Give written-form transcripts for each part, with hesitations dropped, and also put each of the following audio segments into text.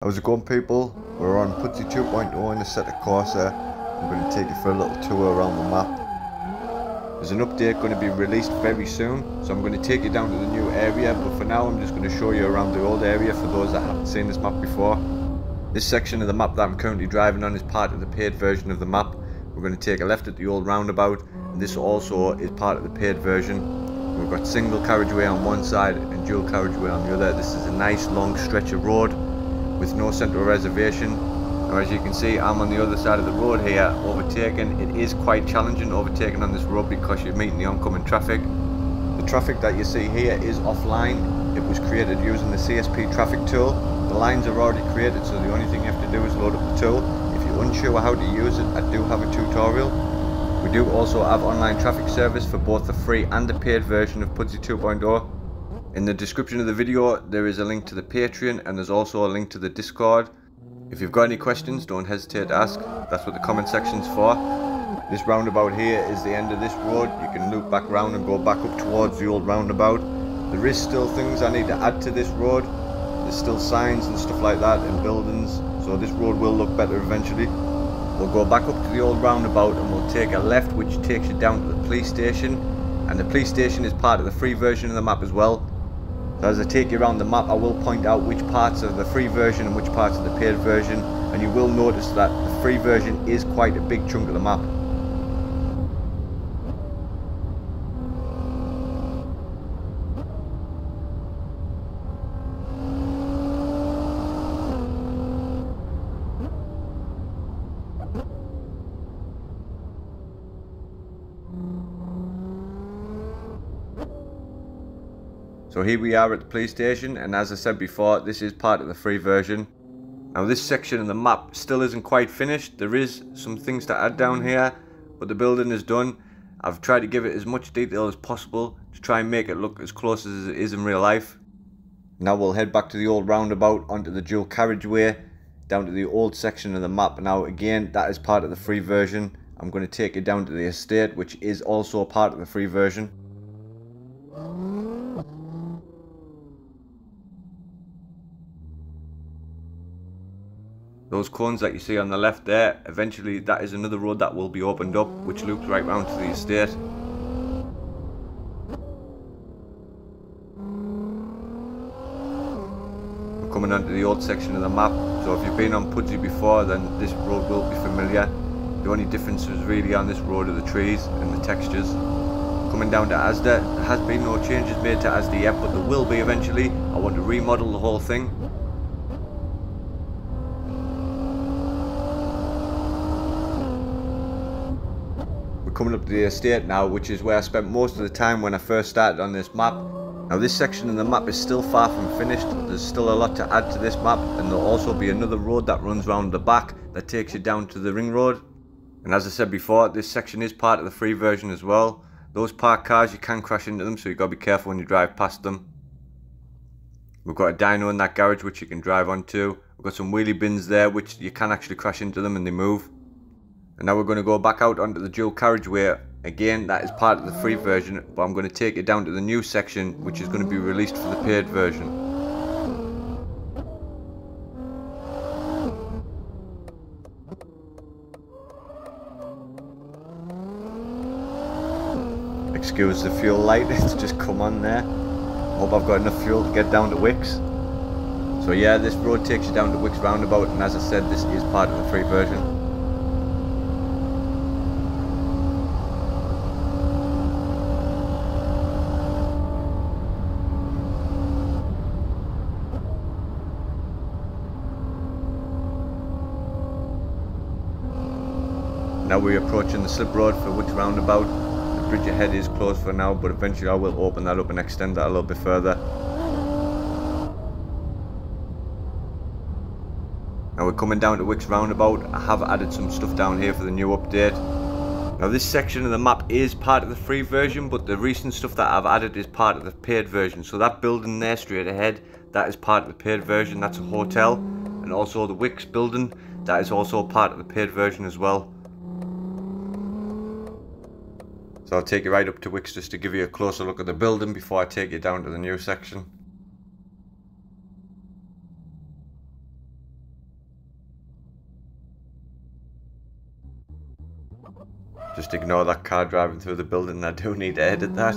How's it going, people? We're on Pudsey 2.0 in Assetto Corsa. I'm going to take you for a little tour around the map. There's an update going to be released very soon, so I'm going to take you down to the new area, but for now I'm just going to show you around the old area for those that haven't seen this map before. This section of the map that I'm currently driving on is part of the paid version of the map. We're going to take a left at the old roundabout, and this also is part of the paid version. We've got single carriageway on one side and dual carriageway on the other. This is a nice long stretch of road with no central reservation. Now, as you can see, I'm on the other side of the road here, overtaking. It is quite challenging overtaking on this road because you're meeting the oncoming traffic. The traffic that you see here is offline. It was created using the CSP traffic tool. The lines are already created, so the only thing you have to do is load up the tool. If you're unsure how to use it, I do have a tutorial. We do also have online traffic service for both the free and the paid version of Pudsey 2.0. In the description of the video there is a link to the Patreon, and there's also a link to the Discord. If you've got any questions, don't hesitate to ask. That's what the comment section's for. This roundabout here is the end of this road. You can loop back round and go back up towards the old roundabout. There is still things I need to add to this road. There's still signs and stuff like that and buildings, so this road will look better eventually. We'll go back up to the old roundabout and we'll take a left, which takes you down to the police station. And the police station is part of the free version of the map as well. So as I take you around the map, I will point out which parts are the free version and which parts are the paid version, and you will notice that the free version is quite a big chunk of the map. So here we are at the police station, and as I said before, this is part of the free version. Now this section of the map still isn't quite finished. There is some things to add down here, but the building is done. I've tried to give it as much detail as possible to try and make it look as close as it is in real life. Now we'll head back to the old roundabout onto the dual carriageway down to the old section of the map. Now again, that is part of the free version. I'm going to take you down to the estate, which is also part of the free version. Those cones that you see on the left there, eventually that is another road that will be opened up, which loops right round to the estate. We're coming onto the old section of the map, so if you've been on Pudsey before, then this road will be familiar. The only differences really on this road are the trees and the textures. Coming down to Asda, there has been no changes made to Asda yet, but there will be eventually. I want to remodel the whole thing. Coming up to the estate now, which is where I spent most of the time when I first started on this map. Now this section of the map is still far from finished. There's still a lot to add to this map, and there'll also be another road that runs round the back that takes you down to the ring road. And as I said before, this section is part of the free version as well. Those parked cars, you can crash into them, so you've got to be careful when you drive past them. We've got a dyno in that garage which you can drive onto. We've got some wheelie bins there which you can actually crash into them and they move. And now we're going to go back out onto the dual carriageway. Again, that is part of the free version, but I'm going to take it down to the new section, which is going to be released for the paid version. Excuse the fuel light, it's just come on there. Hope I've got enough fuel to get down to Wicks. So yeah, this road takes you down to Wicks roundabout, and as I said, this is part of the free version. Now we're approaching the slip road for Wicks roundabout. The bridge ahead is closed for now, but eventually I will open that up and extend that a little bit further. Now we're coming down to Wicks roundabout. I have added some stuff down here for the new update. Now this section of the map is part of the free version, but the recent stuff that I've added is part of the paid version. So that building there straight ahead, that is part of the paid version. That's a hotel. And also the Wicks building, that is also part of the paid version as well. So I'll take you right up to Wicks just to give you a closer look at the building before I take you down to the new section. Just ignore that car driving through the building. I do need to edit that.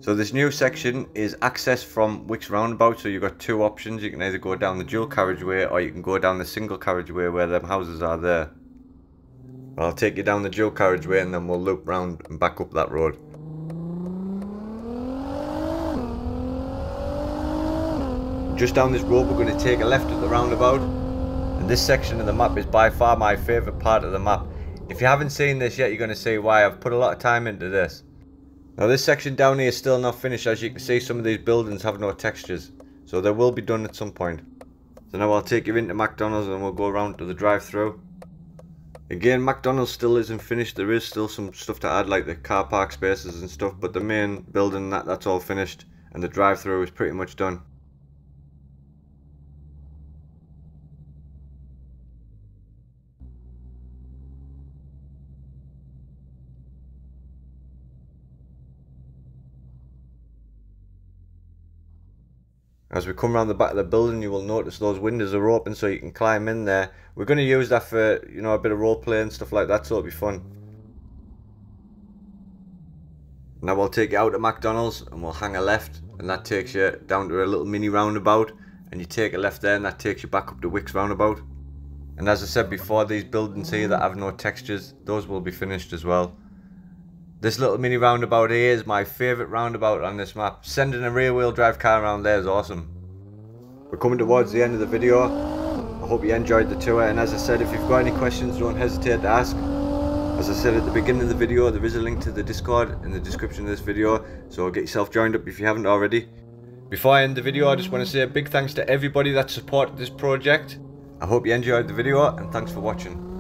So this new section is access from Wickes roundabout, so you've got two options. You can either go down the dual carriageway or you can go down the single carriageway where them houses are there. I'll take you down the dual carriageway and then we'll loop round and back up that road. Just down this road we're going to take a left at the roundabout, and this section of the map is by far my favourite part of the map. If you haven't seen this yet, you're going to see why. I've put a lot of time into this. Now this section down here is still not finished. As you can see, some of these buildings have no textures, so they will be done at some point. So now I'll take you into McDonald's and we'll go around to the drive-through. Again, McDonald's still isn't finished. There is still some stuff to add, like the car park spaces and stuff, but the main building, that's all finished, and the drive-through is pretty much done. As we come around the back of the building, you will notice those windows are open so you can climb in there. We're going to use that for, you know, a bit of role play and stuff like that, so it'll be fun. Now we'll take you out to McDonald's and we'll hang a left, and that takes you down to a little mini roundabout, and you take a left there and that takes you back up to Wickes roundabout. And as I said before, these buildings here that have no textures, those will be finished as well. This little mini roundabout here is my favourite roundabout on this map. Sending a rear wheel drive car around there is awesome. We're coming towards the end of the video. I hope you enjoyed the tour, and as I said, if you've got any questions, don't hesitate to ask. As I said at the beginning of the video, there is a link to the Discord in the description of this video, so get yourself joined up if you haven't already. Before I end the video, I just want to say a big thanks to everybody that supported this project. I hope you enjoyed the video, and thanks for watching.